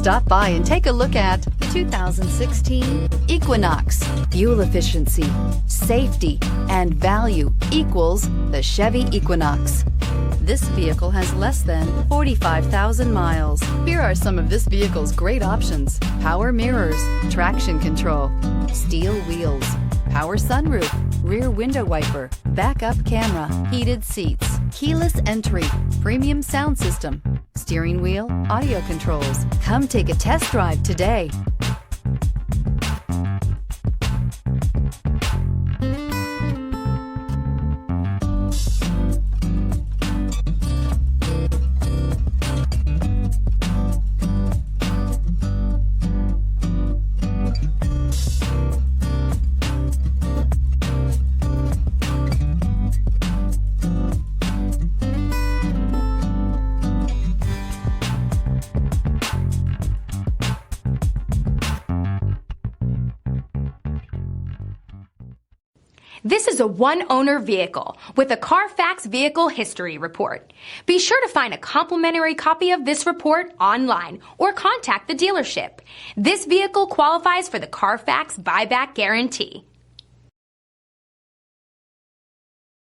Stop by and take a look at the 2016 Equinox. Fuel efficiency, safety, and value equals the Chevy Equinox. This vehicle has less than 45,000 miles. Here are some of this vehicle's great options: power mirrors, traction control, steel wheels, power sunroof, rear window wiper, backup camera, heated seats, keyless entry, premium sound system, steering wheel audio controls. Come take a test drive today. This is a one-owner vehicle with a Carfax Vehicle History Report. Be sure to find a complimentary copy of this report online or contact the dealership. This vehicle qualifies for the Carfax Buyback Guarantee.